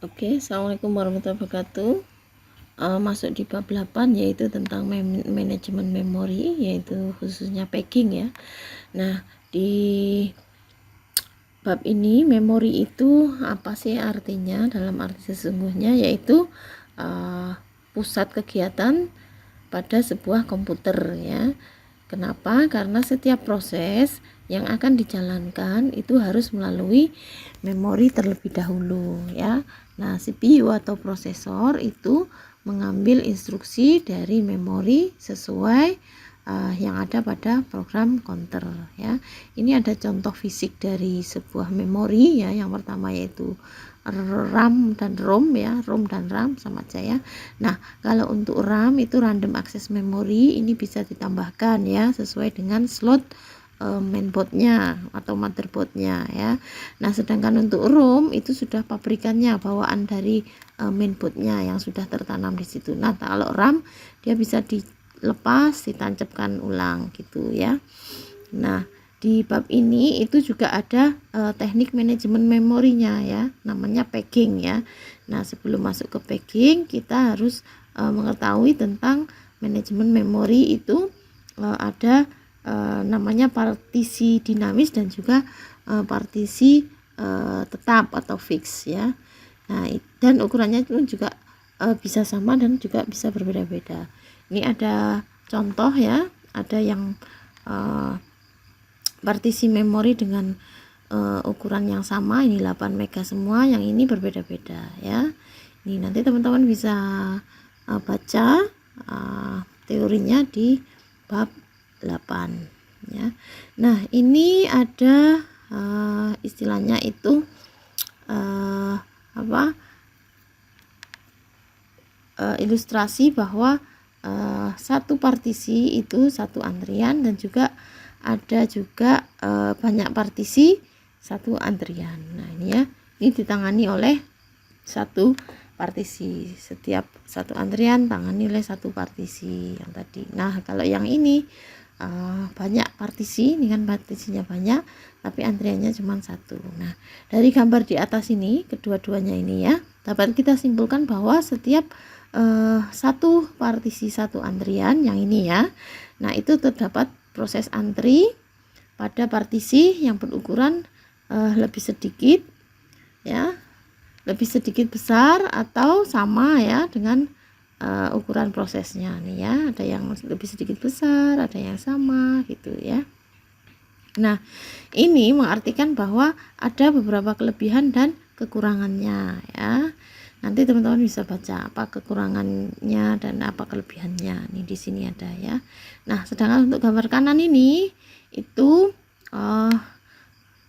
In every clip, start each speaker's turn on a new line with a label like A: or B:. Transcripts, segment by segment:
A: Oke, assalamualaikum warahmatullahi wabarakatuh. Masuk di bab 8 yaitu tentang manajemen memori, yaitu khususnya packing ya. Nah, di bab ini memori itu apa sih artinya? Dalam arti sesungguhnya yaitu pusat kegiatan pada sebuah komputer ya. Kenapa? Karena setiap proses yang akan dijalankan itu harus melalui memori terlebih dahulu ya. Nah, CPU atau prosesor itu mengambil instruksi dari memori sesuai yang ada pada program counter ya. Ini ada contoh fisik dari sebuah memori ya. Yang pertama yaitu RAM dan ROM ya, ROM dan RAM sama aja ya. Nah, kalau untuk RAM itu random access memory, ini bisa ditambahkan ya sesuai dengan slot mainboardnya atau motherboardnya ya. Nah, sedangkan untuk ROM itu sudah pabrikannya, bawaan dari mainboardnya yang sudah tertanam di situ. Nah, kalau RAM dia bisa dilepas, ditancapkan ulang gitu ya. Nah, di bab ini itu juga ada teknik manajemen memorinya ya, namanya packing ya. Nah, sebelum masuk ke packing kita harus mengetahui tentang manajemen memori itu ada namanya partisi dinamis dan juga partisi tetap atau fix ya. Nah, dan ukurannya itu juga bisa sama dan juga bisa berbeda-beda. Ini ada contoh ya, ada yang partisi memori dengan ukuran yang sama, ini 8 mega semua, yang ini berbeda-beda ya. Ini nanti teman-teman bisa baca teorinya di bab 8 ya. Nah, ini ada istilahnya itu ilustrasi bahwa satu partisi itu satu antrian, dan juga ada juga banyak partisi satu antrian. Nah, ini ya, ini ditangani oleh satu partisi, setiap satu antrian tangani oleh satu partisi yang tadi. Nah, kalau yang ini banyak partisi, ini kan partisinya banyak tapi antriannya cuma satu. Nah, dari gambar di atas ini, kedua-duanya ini ya, dapat kita simpulkan bahwa setiap satu partisi satu antrian yang ini ya, nah itu terdapat proses antri pada partisi yang berukuran lebih sedikit ya, lebih sedikit besar atau sama ya dengan ukuran prosesnya nih ya. Ada yang lebih sedikit besar, ada yang sama gitu ya. Nah, ini mengartikan bahwa ada beberapa kelebihan dan kekurangannya ya. Nanti teman-teman bisa baca apa kekurangannya dan apa kelebihannya. Ini di sini ada ya. Nah, sedangkan untuk gambar kanan ini itu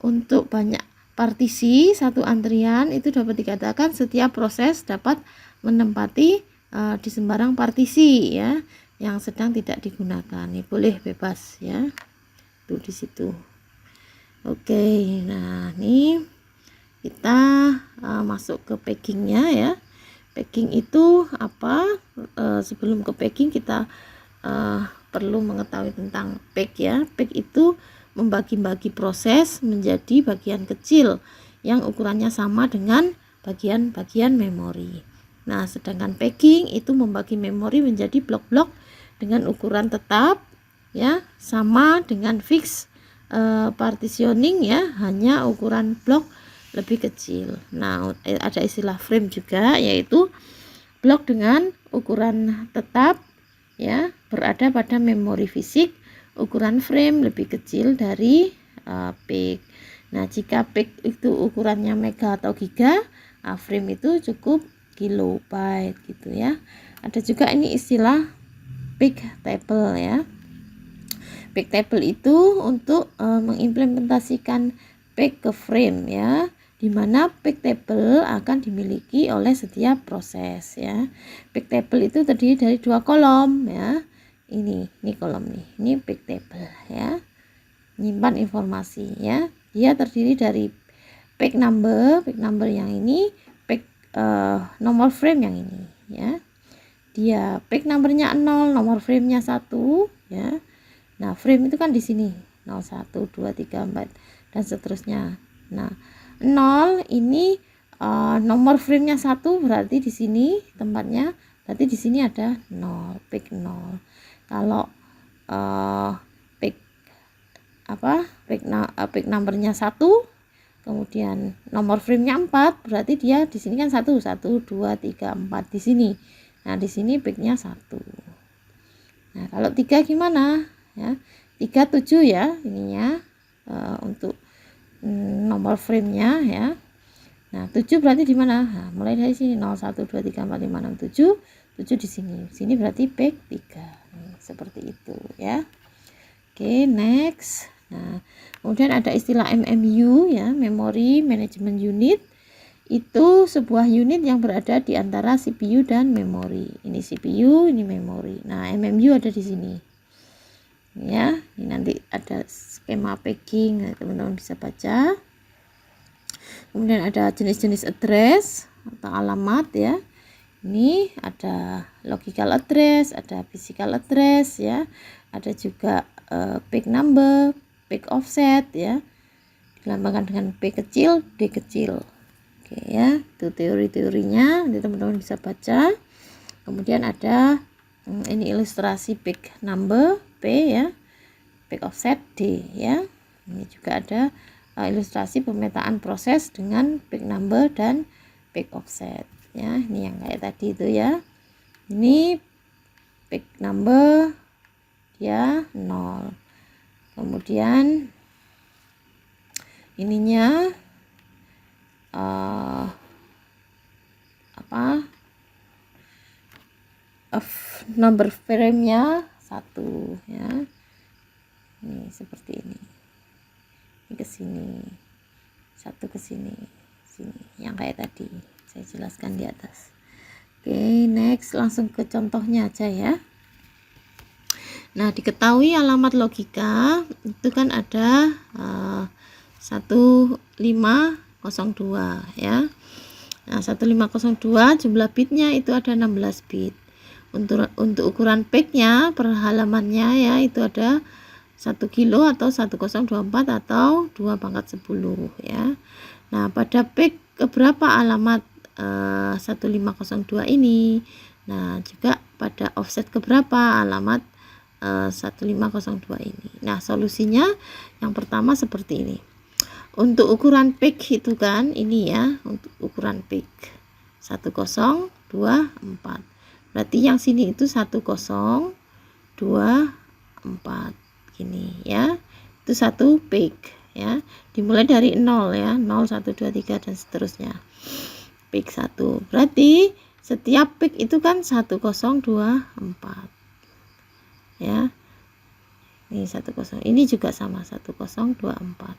A: untuk banyak partisi satu antrian itu dapat dikatakan setiap proses dapat menempati di sembarang partisi ya yang sedang tidak digunakan. Ini boleh bebas ya. Tuh di situ. Oke, nah ini kita masuk ke packingnya ya. Packing itu apa? Sebelum ke packing kita perlu mengetahui tentang pack ya. Pack itu membagi-bagi proses menjadi bagian kecil yang ukurannya sama dengan bagian-bagian memori. Nah, sedangkan packing itu membagi memori menjadi blok-blok dengan ukuran tetap ya, sama dengan fix partitioning ya, hanya ukuran blok lebih kecil. Nah, ada istilah frame juga, yaitu blok dengan ukuran tetap ya berada pada memori fisik, ukuran frame lebih kecil dari pack. Nah, jika pack itu ukurannya mega atau giga, frame itu cukup kilobyte gitu ya. Ada juga ini istilah pack table ya. Pack table itu untuk mengimplementasikan pack ke frame ya, di mana pack table akan dimiliki oleh setiap proses ya. Pack table itu terdiri dari 2 kolom ya. Ini kolom nih, ini pack table ya, menyimpan informasi ya. Dia terdiri dari pack number yang ini, pack nomor frame yang ini ya. Dia pack numbernya 0, nomor framenya 1 ya. Nah, frame itu kan di sini 0, 1, 2, 3, 4 dan seterusnya. Nah, 0 ini nomor frame-nya 1 berarti di sini tempatnya, berarti di sini ada 0, peak 0. Kalau peak peak numbernya 1, kemudian nomor frame-nya 4, berarti dia di sini kan 1 2 3 4 di sini. Nah, di sini peak-nya 1. Nah, kalau 3 gimana? Ya, 3 7 ya ininya untuk nomor frame-nya ya. Nah, 7 berarti di mana? Nah, mulai dari sini 0 1 2 3 4 5 6 7. 7 di sini. Sini berarti peak 3. Seperti itu ya. Oke, next. Nah, kemudian ada istilah MMU ya, Memory Management Unit. Itu sebuah unit yang berada di antara CPU dan memori. Ini CPU, ini memori. Nah, MMU ada di sini. Ya, ini nanti ada skema packing, nah, teman-teman bisa baca. Kemudian ada jenis-jenis address atau alamat ya. Ini ada logical address, ada physical address ya. Ada juga peak number, peak offset ya. Dilambangkan dengan P kecil, D kecil. Oke ya, itu teori-teorinya, nanti teman-teman bisa baca. Kemudian ada ini ilustrasi peak number P ya, peak offset D ya. Ini juga ada ilustrasi pemetaan proses dengan peak number dan peak offset ya. Ini yang kayak tadi itu ya. Ini peak number ya 0. Kemudian ininya number frame-nya 1 ya. Ini seperti ini. Ini ke sini. 1 ke sini. Sini yang kayak tadi saya jelaskan di atas. Oke, next langsung ke contohnya aja ya. Nah, diketahui alamat logika itu kan ada 1502 ya. Nah, 1502 jumlah bitnya itu ada 16 bit. Untuk ukuran peak-nya per halamannya ya itu ada 1 kilo atau 1024 atau 2 pangkat 10 ya. Nah, pada peak keberapa alamat 1502 ini? Nah, juga pada offset keberapa alamat 1502 ini. Nah, solusinya yang pertama seperti ini. Untuk ukuran peak itu kan ini ya, untuk ukuran peak 1024. Berarti yang sini itu 1024 gini ya. Itu satu peak ya. Dimulai dari 0 ya, 0 1 2 3 dan seterusnya. Peak 1. Berarti setiap peak itu kan 1024. Ya. Ini 10. Ini juga sama 1024.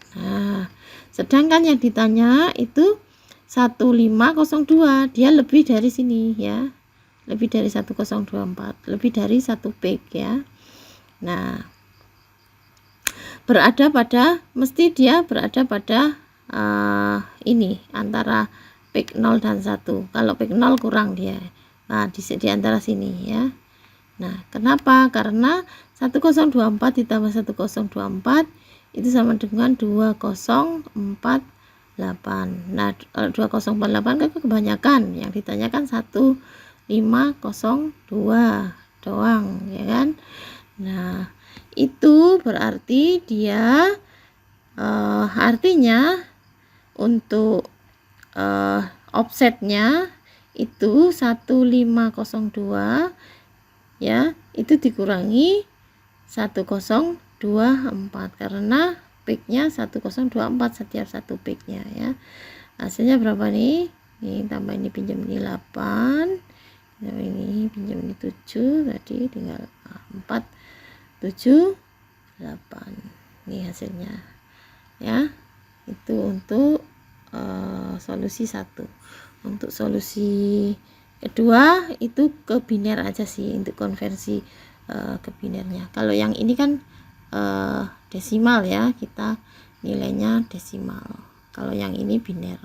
A: Nah, sedangkan yang ditanya itu 1502, dia lebih dari sini ya, lebih dari 1024, lebih dari 1 peak ya. Nah, mesti dia berada pada ini antara peak 0 dan 1. Kalau peak 0 kurang dia. Nah, di antara sini ya. Nah, kenapa? Karena 1024 ditambah 1024 itu sama dengan 2048. Nah, 2048 kan kebanyakan, yang ditanyakan 1502 doang ya kan. Nah, itu berarti dia artinya untuk offsetnya itu 1502 ya, itu dikurangi 1024 karena peaknya 1024 setiap satu peaknya ya. Hasilnya berapa nih? Ini tambah ini pinjam ini 8, ini pinjam ini 7, tadi tinggal 4 7 8. Ini hasilnya ya. Itu untuk solusi 1. Untuk solusi kedua itu ke biner aja sih, untuk konversi ke binernya. Kalau yang ini kan desimal ya, kita nilainya desimal. Kalau yang ini biner,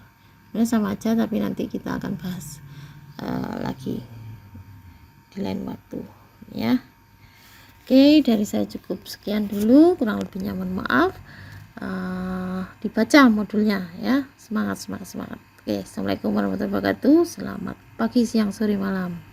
A: sebenarnya sama aja, tapi nanti kita akan bahas lagi di lain waktu ya. Oke, dari saya cukup sekian dulu, kurang lebihnya mohon maaf. dibaca modulnya ya. Semangat. Oke, assalamualaikum warahmatullahi wabarakatuh. Selamat pagi, siang, sore, malam.